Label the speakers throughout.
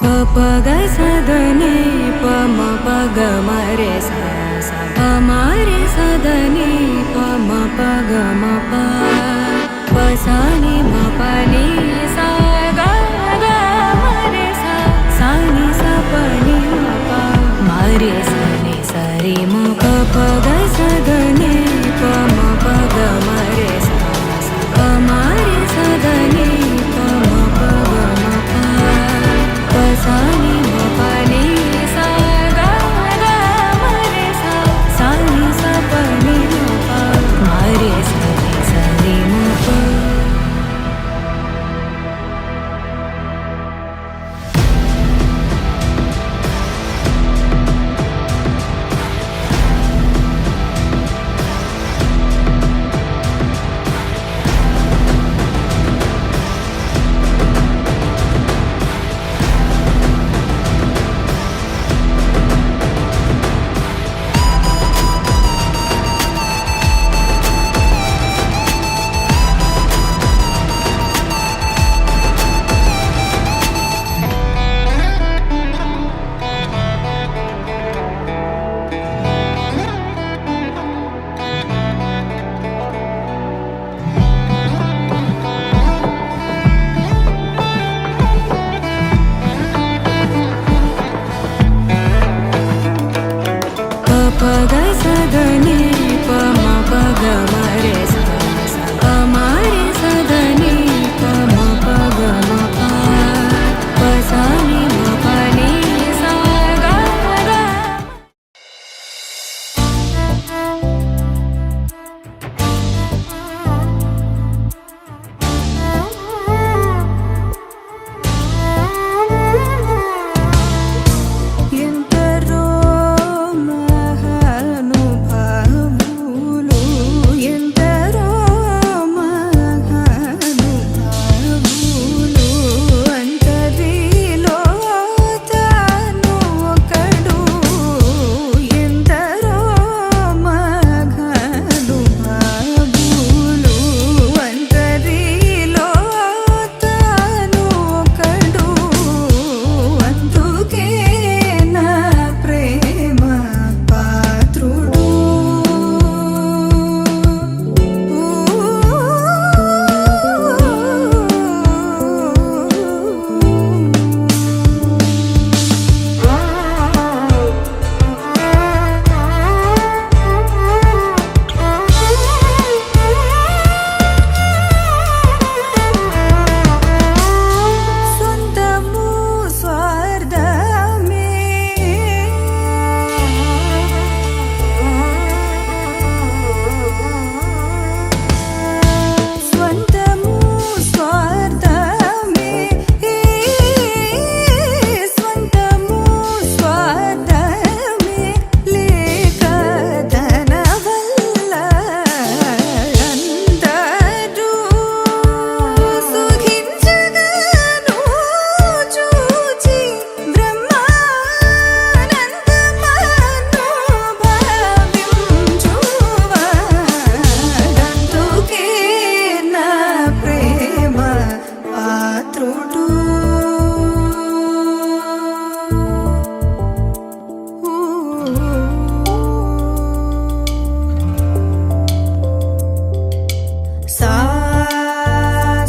Speaker 1: प ग स द नि प म प ग म रे सा सा प म रे स द नि प म प ग म प प सा नि म प नि सा ग ग म रे सा सा नि सा प नि म प म रे सा नि सा रे म प प ग स द नि प म प ग म रे सा सा प म रे स द नि प म प ग म प प सा नि म प नि सा ग ग म रे सा सा नि सा प नि म प म रे सा नि सा रे म प प ग स द नि प म प ग म रे सा सा प म रे स द नि प म प ग म प प सा नि म प नि सा ग ग ఎందరో మహానుభావులు ఎందరో మహానుభావులు అంతరిలో తాను ఒకడు ఎందరో మహానుభావులు అంతరిలో తాను ఒకడు అందుకే నా ప్రేమ పాత్రుడు సొంతము స్వార్థమే స్వంతము స్వార్థమే స్వంతము స్వార్థమే లేక ధన వల్ల అందరూ సుఖించగను చూచి బ్రహ్మానందమను భావించువాడందుకే నా ప్రేమ పాత్రుడు సా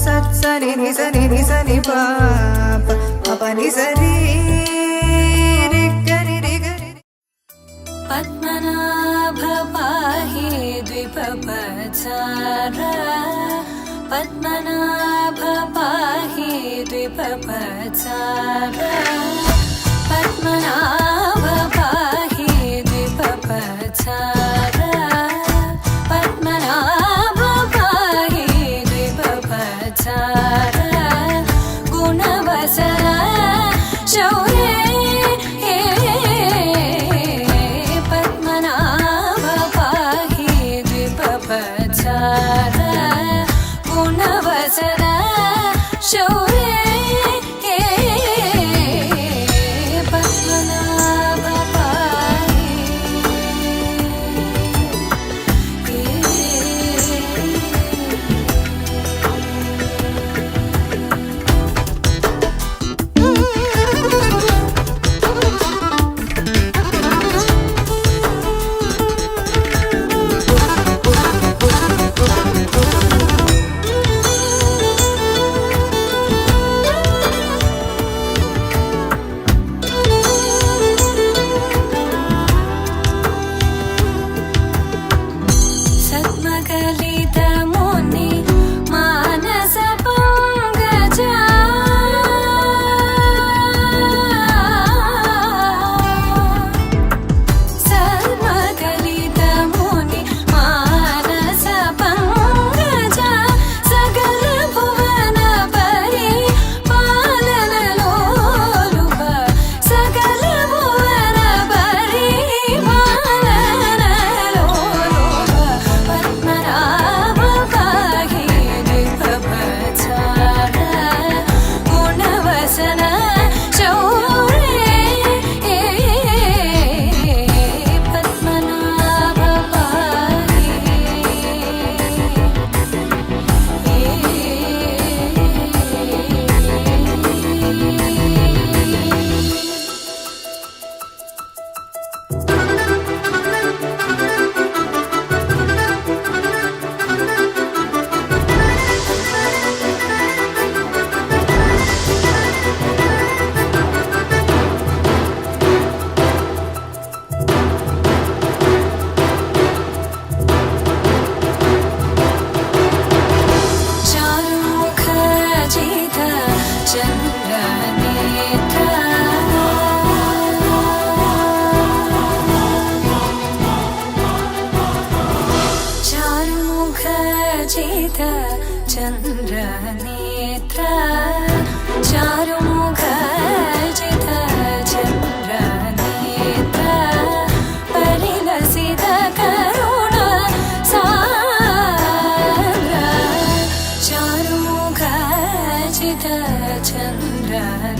Speaker 1: సత్ సని ని సని ని సని ప ప ని సరి రి గరి రి గరి పద్మనాభ పాహి ద్విపపచార పద్మనాభ పాహి ద్విపపచార పద్మనాభ పాహి ద్విపపచార పద్మనాభ పాహి ద్విపపచార గుణవసర శౌర్యే పద్మనాభ పాహి ద్విపపచార గుణవసర శౌర్యే పద్మనాభ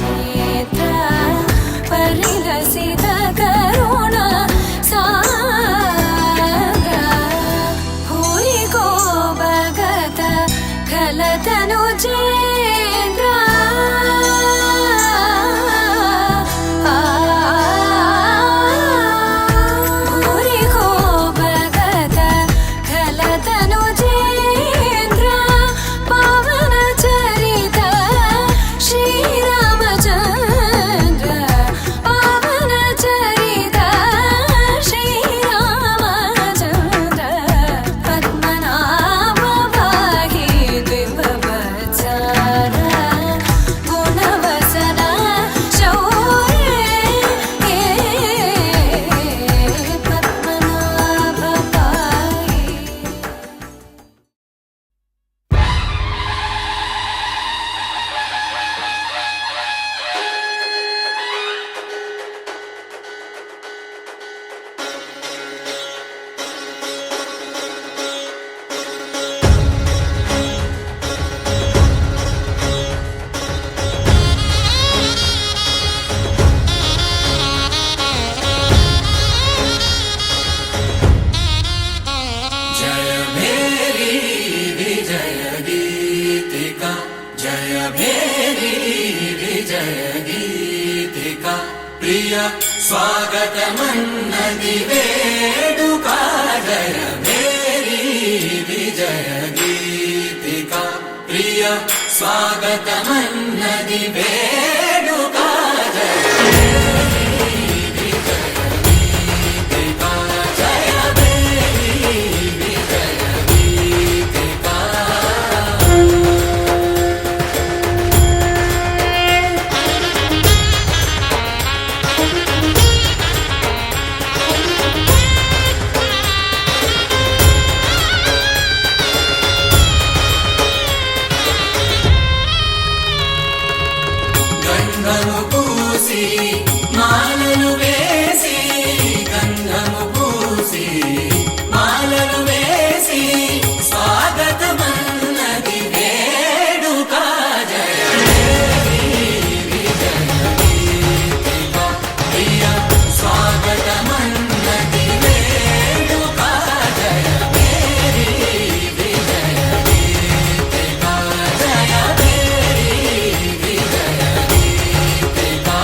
Speaker 1: नेत्र परिलसित करुण सागर भूरि को भगत खलतनु चेन्द्र भूरि को भगत खलतनु चेन्द्र पावन चरित श्री रामचंद्र पावन चरित श्री रामचंद्र पद्मनाभ पाहि दिव्यवत्सर गुणवसन शौर्ये पद्मनाभ पाहि
Speaker 2: जय मेरी विजय गीतिका जय मेरी विजय गीतिका प्रिय स्वागतमन्नदि वेडुका जय मेरी विजय गीतिका प्रिय स्वागतमन्नदि वेडुका जय గంధము పూసి మాలలు వేసి గంధము పూసి మాలలు వేసి స్వాగతమన్నది వేడుక జయ విజయ గీతికా ప్రియ స్వాగతమన్నది వేడుక జయ మేరీ విజయ గీతికా జయ మేరీ విజయ గీతికా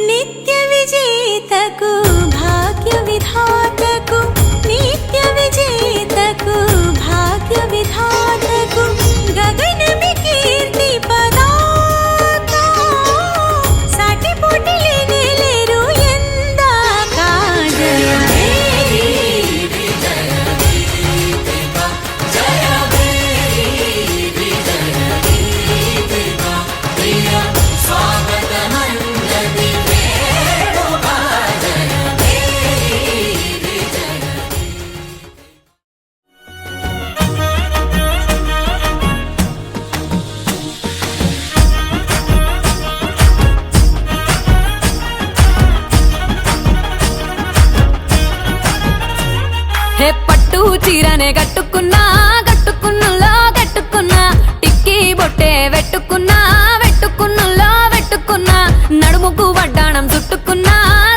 Speaker 1: नित्य विजेतकु भाग्य विधातकु नित्य विजेतकु भाग्य विधातकु गगन में कीर्ति पदाता साटी पोटी लेने लेरू ಎಂದಾಕ जय मेरी
Speaker 2: विजय गीतिका जय मेरी विजय गीतिका प्रिय स्वागतमन्नदि वेडुका जय मेरी विजय
Speaker 1: హే పట్టు చీరనే కట్టుకున్నా కట్టుకున్నులో కట్టుకున్నా టిక్కీ బొట్టే వెట్టుకున్నా వెట్టుకున్నులో వెట్టుకున్నా నడుముకు వడ్డాణం చుట్టుకున్నా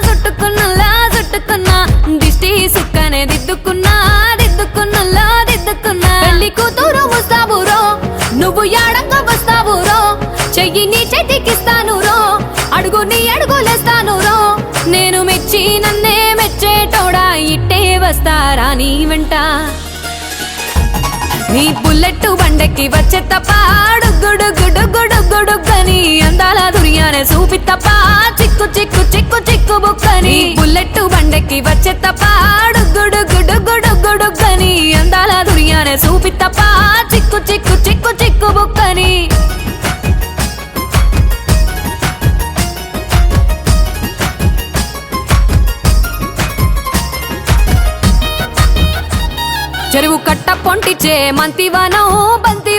Speaker 1: చుట్టుకున్నులో చుట్టుకున్నా దిష్టి సుక్కనే దిద్దుకున్నా దిద్దుకున్నులో దిద్దుకున్నా పెళ్లి కూతురు ముస్తాబురో నువ్వు యాడంగా వస్తావురో చెయ్యి నీ చేతికిస్తాను రో అడుగు నీ అడుగులేస్తాను రో నేను మెచ్చి నన్నే మెచ్చేటోడా ఇట్టే వస్తారా నీ వెంట నీ బుల్లెట్ బండెక్కి వచ్చే తప్ప డుగ్గుడుగ్గుడుగ్గుడుగ్గుడుగ్గని అందాల దుర్యానే చూపి తప్ప చిక్కు చిక్కు చిక్కు చిక్కు బుక్కని బుల్లెట్ బండెక్కి వచ్చే తప్ప డుగ్గుడుగ్గుడుగ్గుడుగ్గుడుగ్గని అందాల దుర్యానే చూపి తప్ప చిక్కు చిక్కు చిక్కు చిక్కు బుక్కని చెరువు కట్ట పొంటిచే మంతివనం బంతి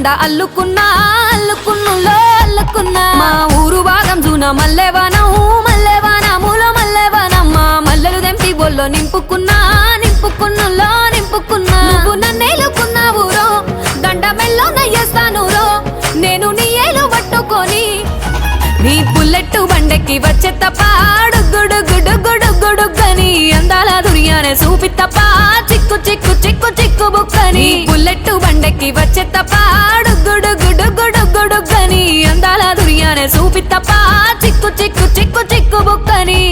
Speaker 1: దండ అల్లుకున్నా అల్లుకున్నులో అల్లుకున్నా మా ఊరు భాగం జూన మల్లెవనం మల్లెవనములో మల్లెవనమ్మ మల్లెలు దెంపి బొల్లో నింపుకున్నా నింపుకున్నులో నింపుకున్నా నువ్వు నన్నేలుకున్నావు రో దండ మెల్లో నయ్యేస్తాను రో నేను నీ ఏలు పట్టుకొని నీ పుల్లెట్టు బండెక్కి వచ్చే తప్ప గుడుగుడుగుడుగుడుగుడుగని అందాల దుర్యానే చూపి తప్ప చిక్కు చిక్కు చిక్కు చిక్కు బుక్కని పుల్లెట్టు బండెక్కి వచ్చే తప్ప గుడుగుడుగుడుగుడుగని అందాల దుర్యానే చూపి తప్ప చిక్కు చిక్కు చిక్కు చిక్కు బుక్కని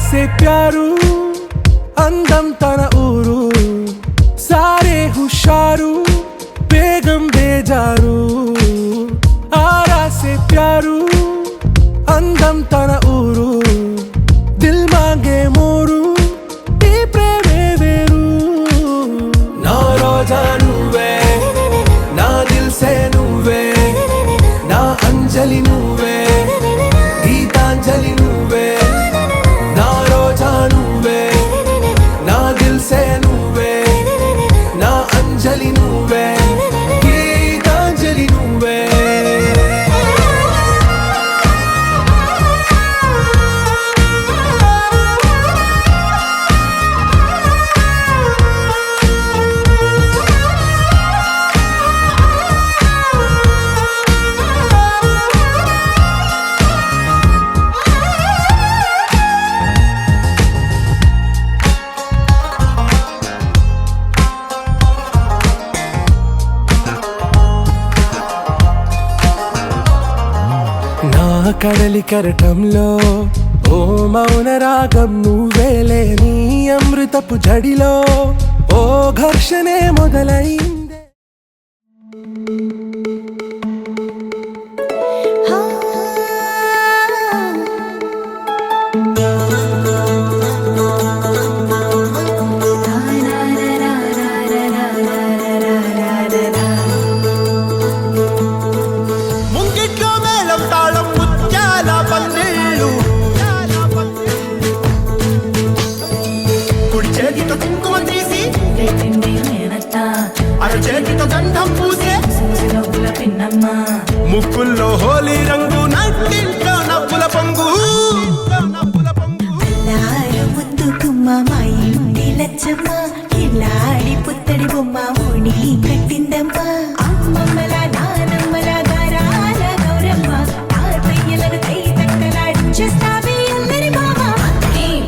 Speaker 3: से प्यारू అందం తన ఊరు సారే హుషారు బేగం బేజారు ఆరా से प्यारू అందం తన ఊరు దిల్ మాంగే మోరు ఈ ప్రేమే వేరు నా రోజా నువ్వే నా దిల్ సే నువ్వే నా అంజలి నువ్వే గీతాంజలి నువ్వే అంజలి నువ్వే గీతాంజలి నువ్వే కడలి కరటంలో ఓ మౌన రాగం నువ్వేలే నీ అమృతపు జడిలో ఓ ఘర్షణే మొదలైందే
Speaker 4: చేతితో గంధం పూసే ముక్కుల్లో హోలీ రంగు నట్టింట్లో నవ్వుల పొంగు
Speaker 5: ముద్దు కుమ్మ మా ఇంటి లచ్చమ్మ ఇల్లాడి పుత్తడి బొమ్మ ఓడి కట్టిందమ్మా అమ్మమ్మల నానమ్మల గారాల గౌరమ్మ తాతయ్యలను కై తక్కలాడించేస్తావే అందరి మామ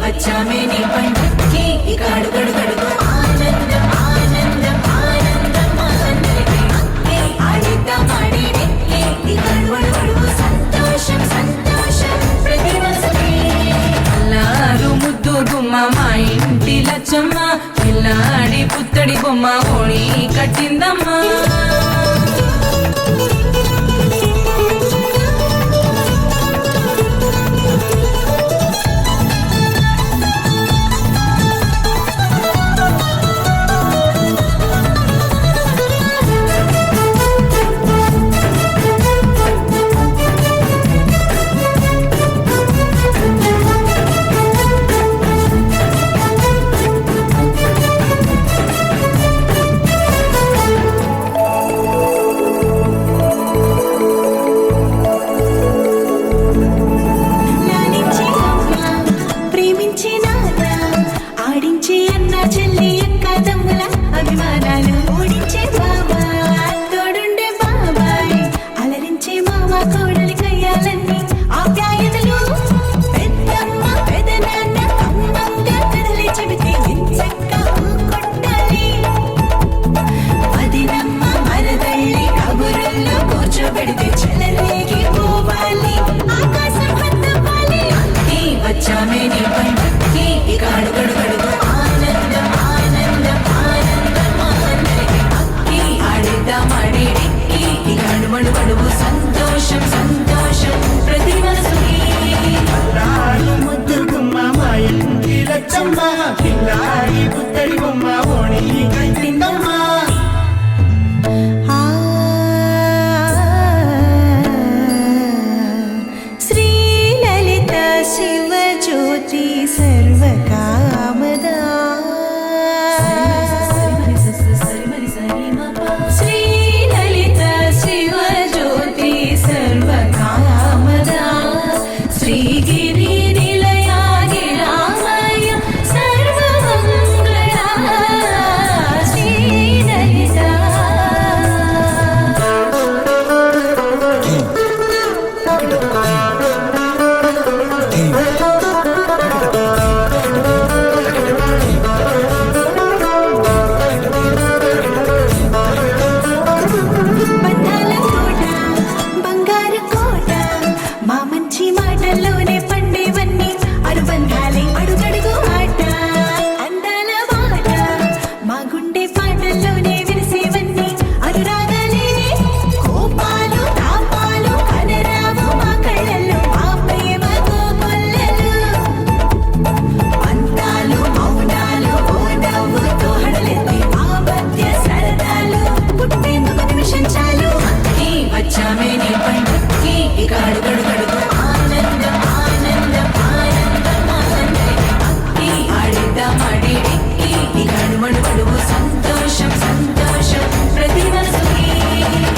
Speaker 5: వచ్చామే నీ పంటకి ఇక అడుగడు గడుగు ఆనందం ఆనందం ఆనందం అందరికీ ఆడిద్దాం ఆడినే ఇక అడుగడు సంతోషం సంతోషం ప్రతి మనసుకి
Speaker 1: ముద్దు గుమ్మ మా ఇంటి ఇంటి లచ్చమ్మ పిల్లాడి పుత్తడి బొమ్మ ఓణి కట్టిందమ్మా
Speaker 5: లాలించి అమ్మ ప్రేమించి నాన్న ఆడించి అన్న చెల్లి అక్క తమ్ముల అభిమానాలు ఓడించే బాబా తోడుండే బాబాయ్ అలరించే మామ కోడలి కయ్యాలన్నీ ఆప్యాయతలు పెద్దమ్మ పెదనాన్న అమ్మంగా కథలే చెబితే ఎంచక్క కొట్టాలి వదినమ్మ మరదళ్ళి కబురుల్లో కూర్చోబెడితే చెలరేగి పోవాలి ఆకాశం హద్దుపాలి అక్కి వచ్చామే నీ పంటకి ఇక అడుగడుగడుగు ఆనందం ఆనందం ఆనందం ఆనందం అక్కి ఆడేద్దామాడే ఎక్కి ఇక అడుమడుగడుగు సంతోషం సంతోషం ప్రతి మనసుకి
Speaker 4: ముద్దు గుమ్మ మా ఇంటి లచ్చమ్మ పిల్లాడి పుత్తడి బొమ్మ ఓణి కట్టిందమ్మా
Speaker 5: శ్రీలలిత శివజ్యోతి సర్వకామదా శ్రీలలిత శివజ్యోతి సర్వకామదా శ్రీగిరి నిలయాగి రామయ్య సర్వమంగళ శ్రీలలిత బంధాల కోట బంగారు కోట మా మంచి మాటల్లోనే పండేవన్నీ అనుబంధాలే అడుగడుగు ఆట అందాల మాట మా గుండె పాటల్లోనే విరిసేవన్నీ అనురాగాలే కోపాలు తాపాలు కనరావు మా కళ్ళల్లో మా ప్రేమ కోకొల్లలు అంతాలు మౌనాలు ఓ నవ్వుతో హడలెత్తి మా మధ్య సరదాలు పుట్టేందుకు నిమిషం చాలు అక్కి వచ్చామే నీ పంటకి ఇక అడుగడుగడుగు ఆనందం ఆనందం ఆనందం ఆనందం అక్కి ఆడేద్దామాడే ఎక్కి ఇక అడుమడుగడుగు సంతోషం సంతోషం ప్రతి మనసుకి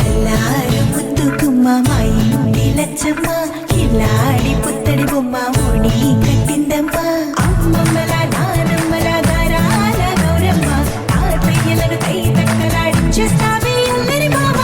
Speaker 5: ఎల్లారు ముద్దు గుమ్మ మా ఇంటి లచ్చమ్మ కిల్లాడి పుత్తడి బొమ్మ ఓణి కట్టిందమ్మా అమ్మమ్మల నానమ్మల గారాల గౌరమ్మ తాతయ్యలను కై తక్కలాడించేస్తావే అల్లరి మామ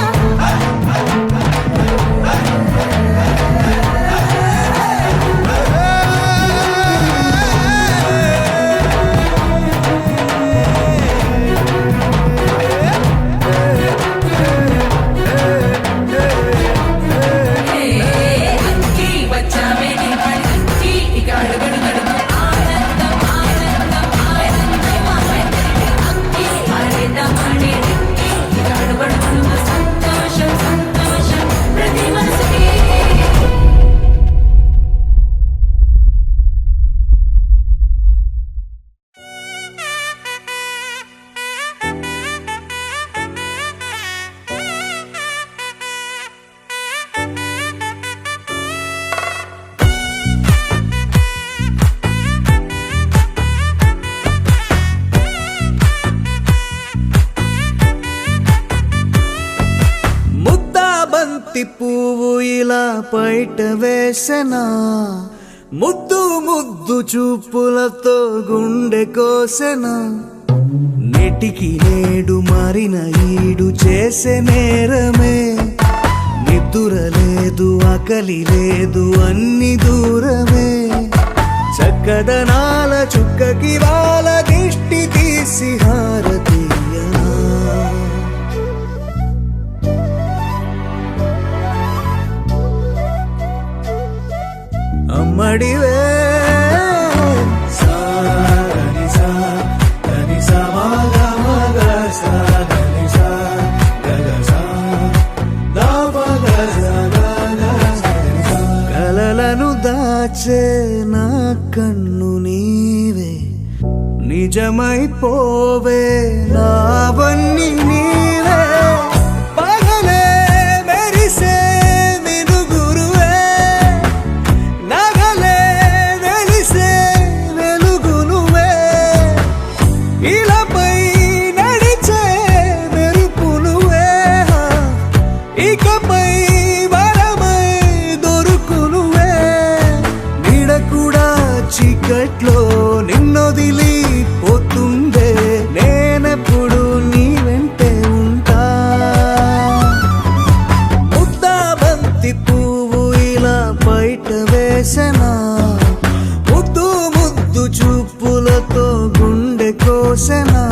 Speaker 1: అక్కి వచ్చామే నీ పంటకి ఇక అడుగడుగడుగు ఆనందం ఆనందం ఆనందం ఆనందం అక్కి ఆడేద్దామాడే ఎక్కి ఇక అడుగడుగడుగు సంతోషం సంతోషం ప్రతి మనసుకి
Speaker 6: ముద్దా బంతి పువ్వు ఇలా బయట వేసెనా ముద్దు ముద్దు చూపులతో గుండె కోసెనా నెటికి నేడు మారిన ఈడు చేసే నేరమే నిద్దుర లేదు ఆకలి లేదు అన్ని దూరమే చక్కదనాల చుక్కకి వాళ్ళ దిష్టి తీసి హారతీయనా అమ్మడివే సారని సా నీవే నిజమైపోవే నావన్నీ నీవే పగలే మెరిసే మినుగురువే నగలే వెలిసే వెలుగునువే ఇలాపై నడిచే మెరుపునువే ఇకపై వరమై దొరుకునువే నీడ కూడా చీకట్లో నిన్నొదిలి పోతుందే నేనెప్పుడు నీ వెంటే ఉంటా ముద్దా బంతి పువ్వు ఇలా బయట వేసెనా ముద్దు ముద్దు చూపులతో గుండె కోసెనా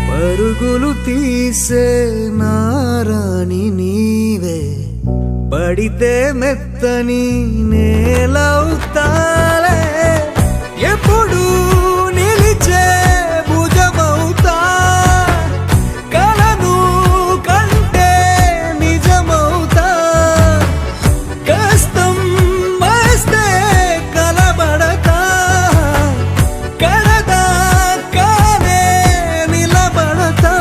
Speaker 6: పరుగులు తీసే నారాణి నీవే పడితే మెత్తని నేలవుతాలే ఎప్పుడు నిలిచే భుజమవుతా కలను కంటే నిజమవుతా కష్టం వస్తే కలబడతా కడదాకానే నిలబడతా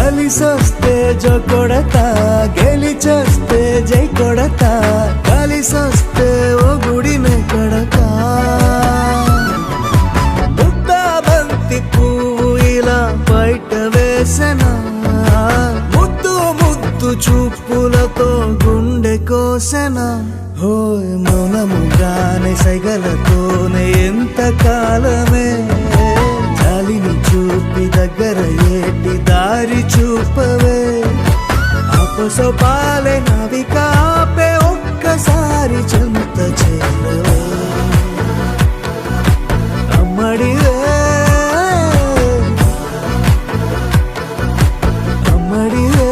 Speaker 6: అలిసొస్తే జో కొడతా గెలిచొస్తే జై కొడతా కలిసొస్తే ఓ గుడినే కడతా ముద్దా బంతి పువ్వు ఇలా బయట వేసెనా ముద్దు ముద్దు చూపులతో గుండె కోసెనా హోయ్ మౌనముగానే సైగలతోనే ఎంత కాలమే జాలిని చూపి దగ్గర ఏటి దారి చూపవే అపసోపాలే నవికాపే ఒక్కసారి చెంత చేరవే అమ్మడివే అమ్మడివే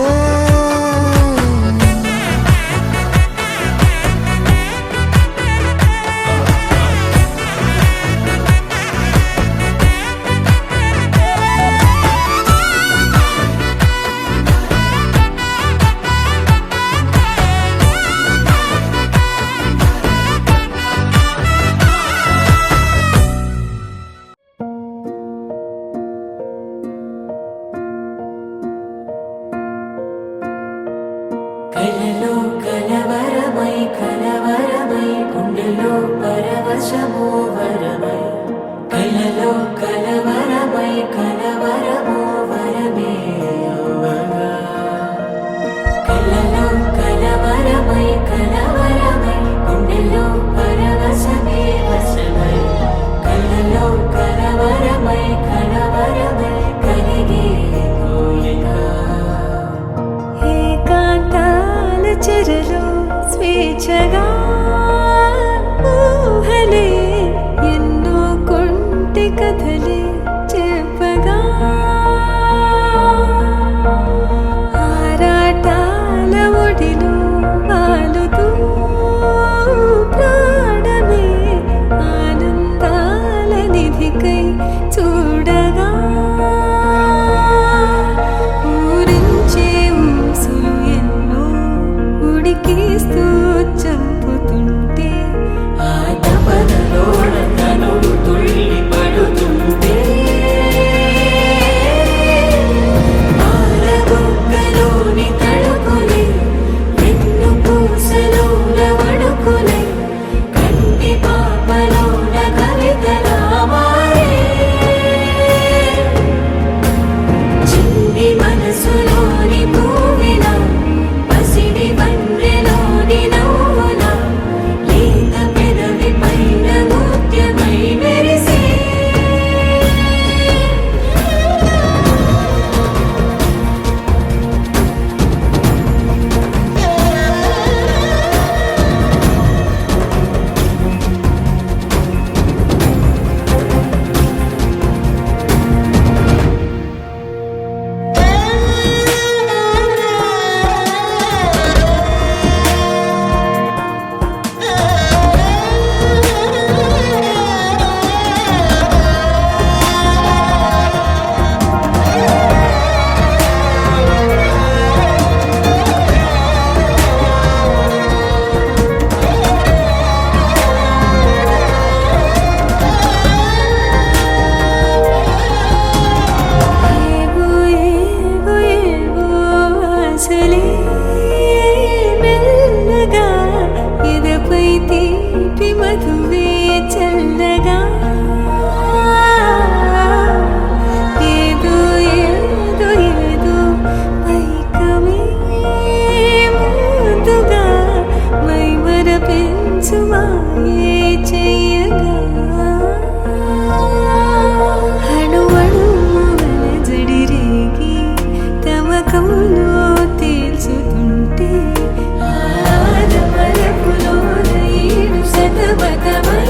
Speaker 1: కలలో కలవరమై కలవరమై గుండెలో పరవశమో వరమై కలలో కలవరమై కలవరమో వరమే యోగగా కలలో కలవరమై కలవరమై గుండెలో పరవశమే వశమై కలలో కలవరమై కలవరమై కలిగే కోరిక ఏకాంతాల చెరలో స్వేచ్ఛగా ఊహలే ఎన్నో కొంటె కథలే చెప్పగా తీపి మధువే చల్లగా ఏదో ఏదో ఏదో పైకమే ముందుగా మైమర పెంచు మాయే చెయ్యగా అణువణువుల జడి రేగి తమకంలో తేల్చుతుంటే ఆదమరపులోన ఏడు శతబతమై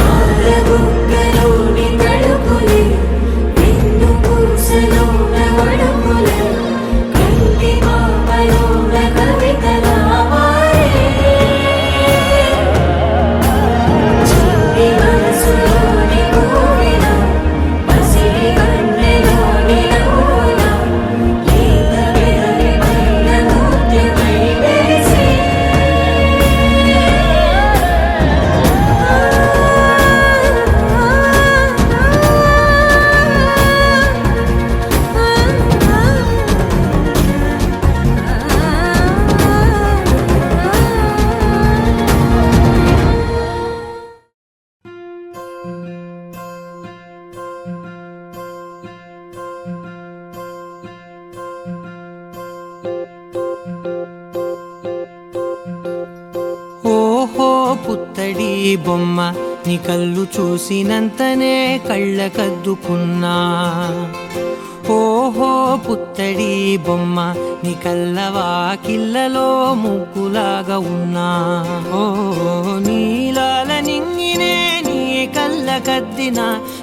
Speaker 1: ఆరబుగ్గలోని తడుపులే వెన్ను పూసలోన వడుపులే కంటి మామలోన కవితలా మారే చిన్ని మనసులోని పూవిన పసిడి కన్నెలోని నవ్వుల లేత పెదవిపైన నృత్యమై మెరిసే
Speaker 7: ఓహో పుత్తడి బొమ్మ నీ కళ్ళు చూసినంతనే కళ్ళకద్దుకున్నా ఓహో పుత్తడి బొమ్మ నీ కళ్ళవాకిళ్ళలో ముగ్గులాగా ఉన్నా ఓ నీలాల నింగినే నీ కళ్ళకద్దిన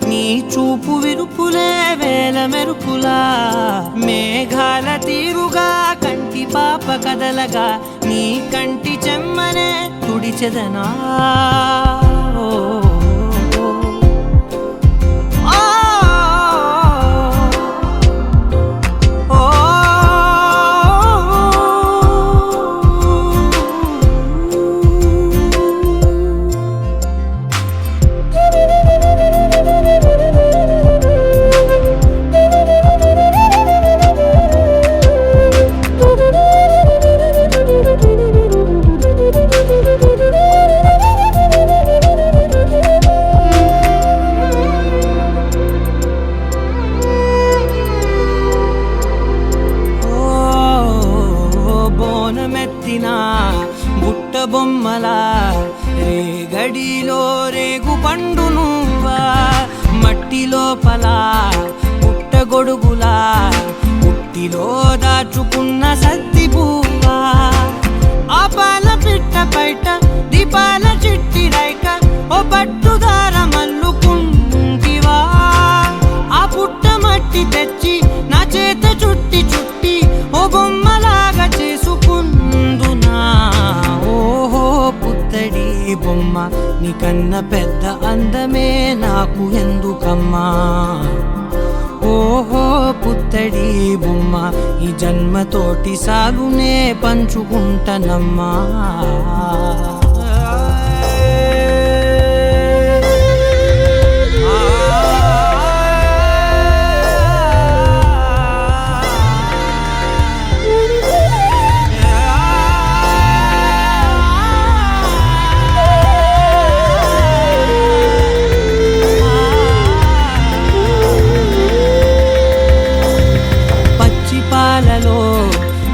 Speaker 7: నీ చూపు విరుపులే వేల మెరుపులా మేఘాల తీరుగా కంటి పాప కదలగా నీ కంటి చెమ్మనే తుడిచెదనా ఓ బుట్ట బొమ్మలా రేగడిలో రేగు పండు నువ్వా మట్టి లోపల పుట్ట గొడుగులా పుట్టిలో దాచుకున్న సత్తి పువ్వా ఆ పాల పిట్ట బయట దీపాల చిట్టి రైక ఓ పట్టుదార మల్లుకుంటివా ఆ పుట్ట మట్టి తెచ్చి నా చేత చుట్టి చుట్టి ఓ బొమ్మలాగా చేసుకుందునా ఓహో పుత్తడి బొమ్మ నీకన్న పెద్ద అందమే నాకు ఎందుకమ్మా ఓహో పుత్తడి బొమ్మ ఈ జన్మతోటి సాగునే పంచుకుంటనమ్మా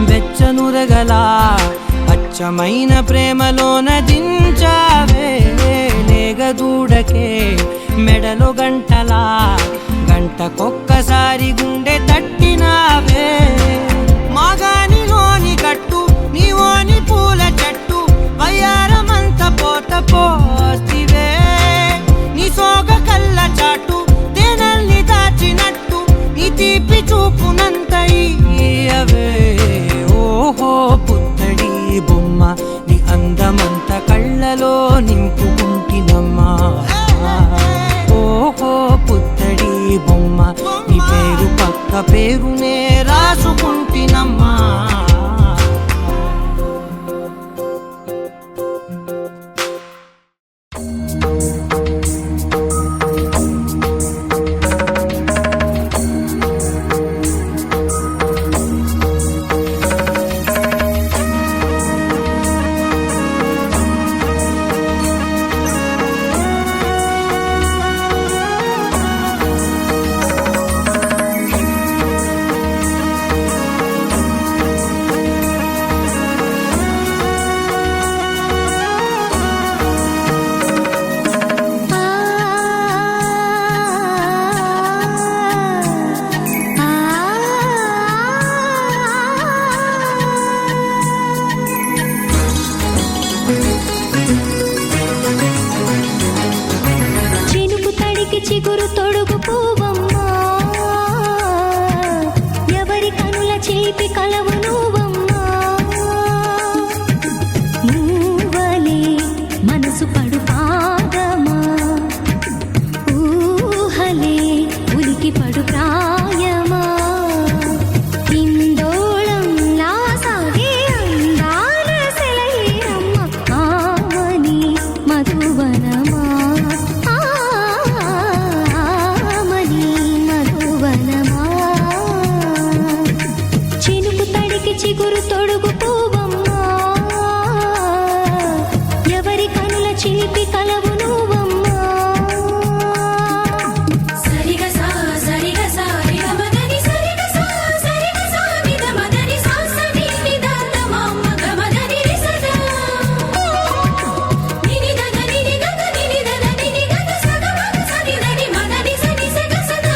Speaker 7: వెచ్చనురగలా అచ్చమైన ప్రేమలోన దించావే లేగదూడకే మెడలో గంటలా గంటకొక్కసారి గుండె తట్టినావే మాగానిలోని గట్టు నీవోని పూల చెట్టు వయ్యారమంత పోత పోస్తివే నీ సోగ కళ్ళ చాటు తేనల్ని దాచినట్టు నీ తీపి చూపునంత ఇయ్యవే ఓహో పుత్తడి బొమ్మ నీ అందమంత కళ్ళలో నింపుకుంటినమ్మా ఓహో పుత్తడి బొమ్మ నీ పేరు పక్క పేరు
Speaker 1: చిలిపి కలవు నువ్వమ్మా నువ్వలే మనసు పడు పాదమా ఊహలే ఉలికి పడు ప్రాయమా ఇందోళంలా సాగే అందాల సెలయేరమ్మ ఆమని మధువనమా ఆమని మధువనమా చినుకు తడికి చిగురు తొడుగు పువ్వమ్మా ఎవరి కనుల చిలిపి కలవు నువ్వమ్మా
Speaker 5: సరిగా సా సరిగా సా నిగమదని సరిగా సా సరిగా సా నిగమదని సా సని నిదాత మమ్మ గమదని రిసదా నిని దద నిని గద నిని దద నిని గద సద మగ సని దని మదని సని సగ సదా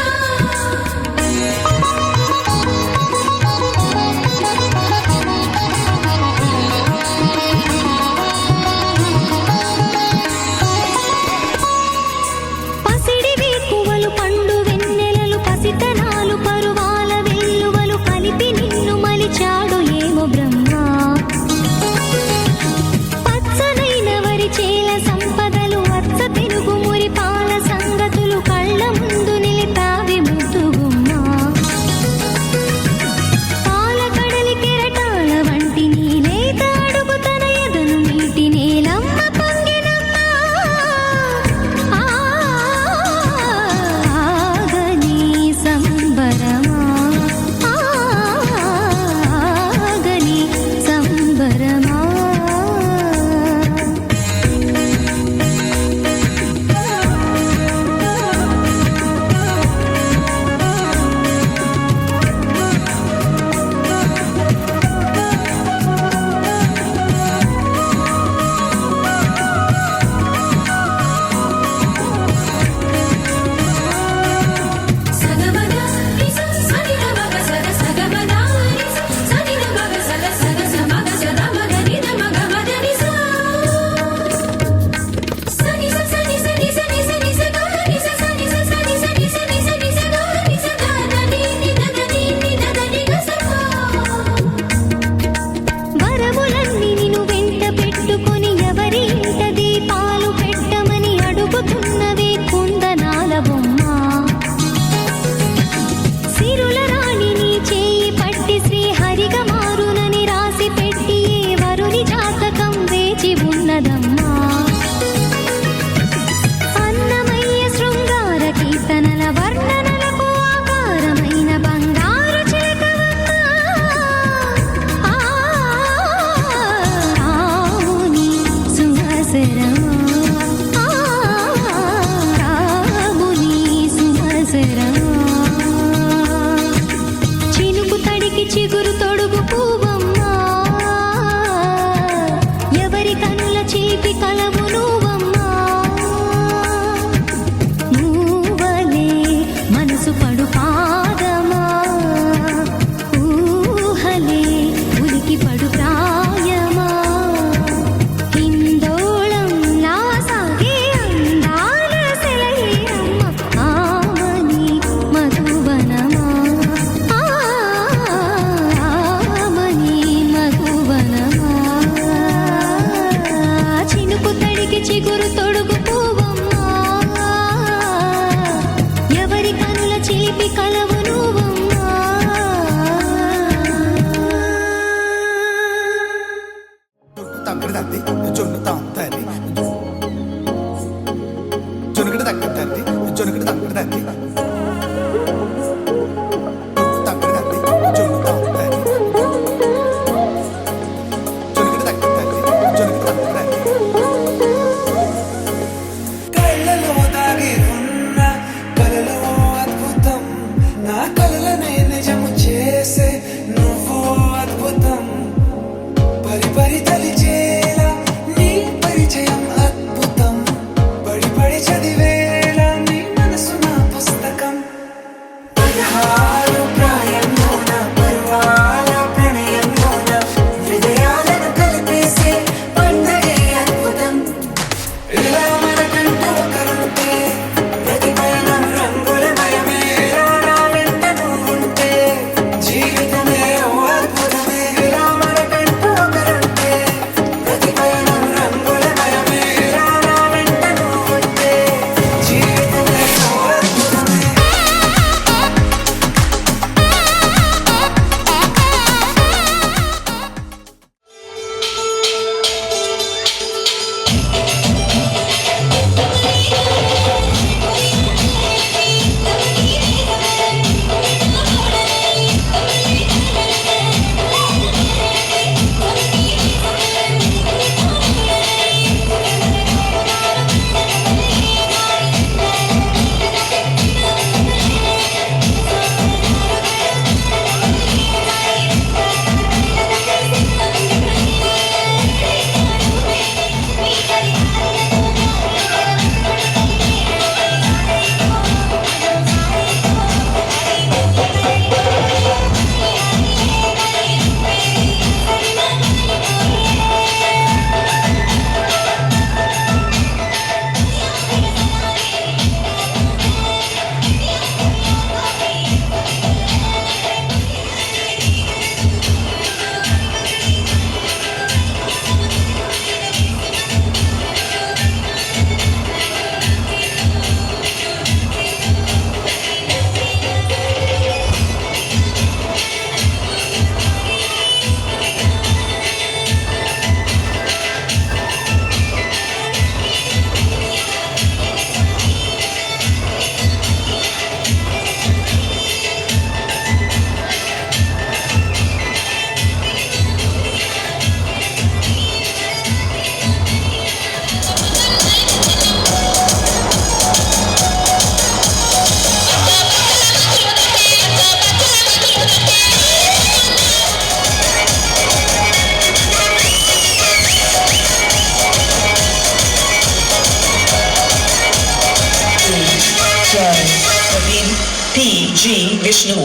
Speaker 2: PG Vishnu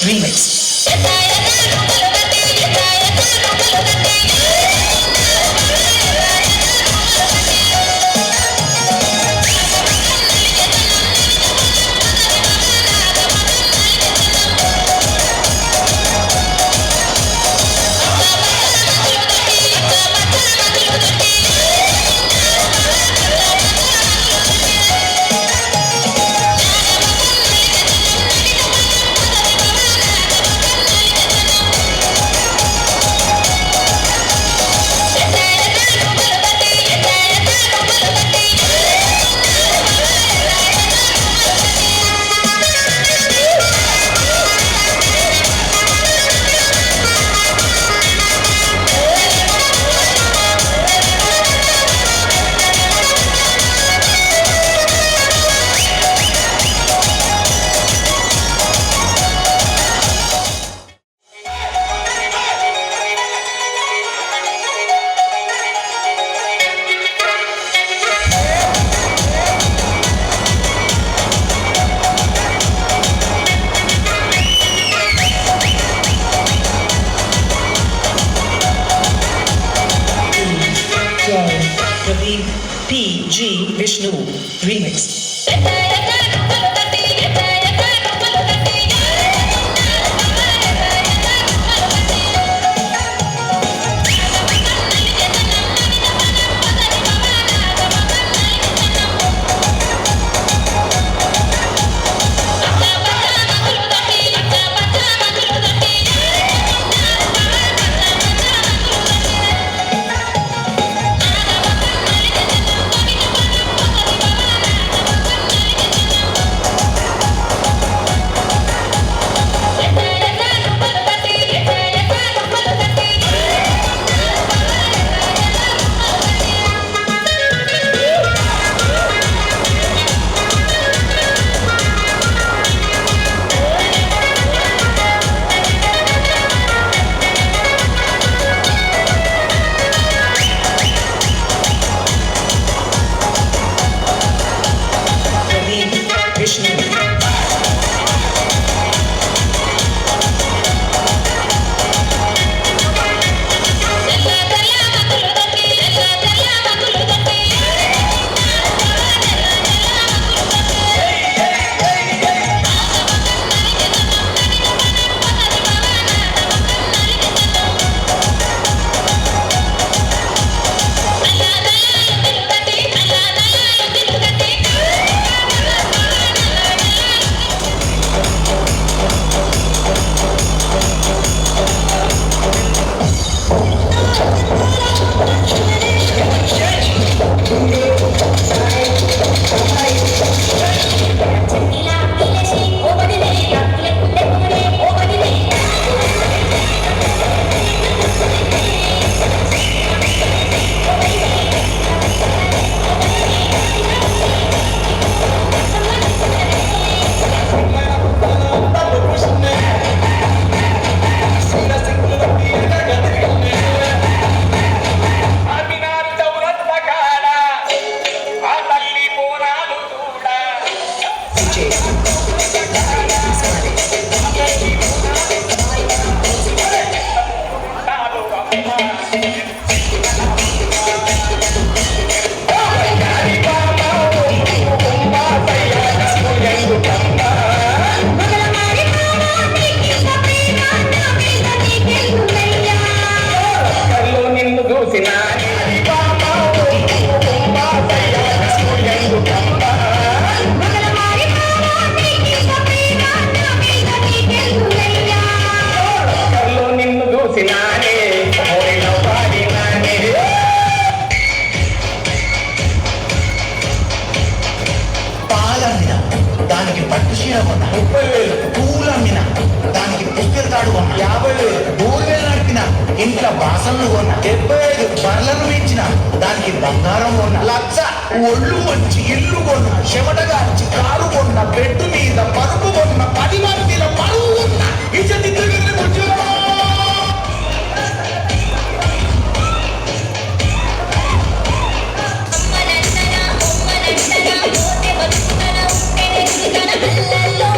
Speaker 2: Remix. PG Vishnu Remix.
Speaker 8: దానికి పట్టు చీర కొన్న 30,000 పూలు అమ్మిన దానికి పుస్తెల తాడు కొన్న 50,000 బూరెలు నడిపిన ఇంట్లో బాసనలు కొన్న 75 బర్లను ఇచ్చిన దానికి బంగారం కొన్న 1,00,000 ఒళ్ళు వచ్చి ఇల్లు కొన్న చెమటగార్చి కారు కొన్న బెడ్ మీద పరుపు కొన్న 10 మందిల పరువు కొన్న ఇచ్చదిద్దులు కూర్చో
Speaker 5: పోతే బతుకుతన ఉంటే కన కళ్ళల్లో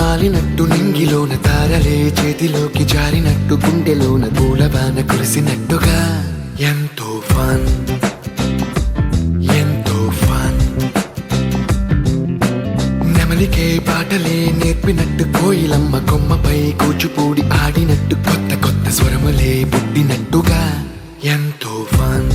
Speaker 3: వాలినట్టు నింగిలోన తారలే చేతిలోకి జారినట్టు గుండెలోన పూలవాన కురిసినట్టుగా ఎంతో ఫన్ ఎంతో ఫన్ నెమలికే పాటలే నేర్పినట్టు కోయిలమ్మ కొమ్మపై కూచిపూడి ఆడినట్టు కొత్త కొత్త స్వరములే పుట్టినట్టుగా ఎంతో ఫన్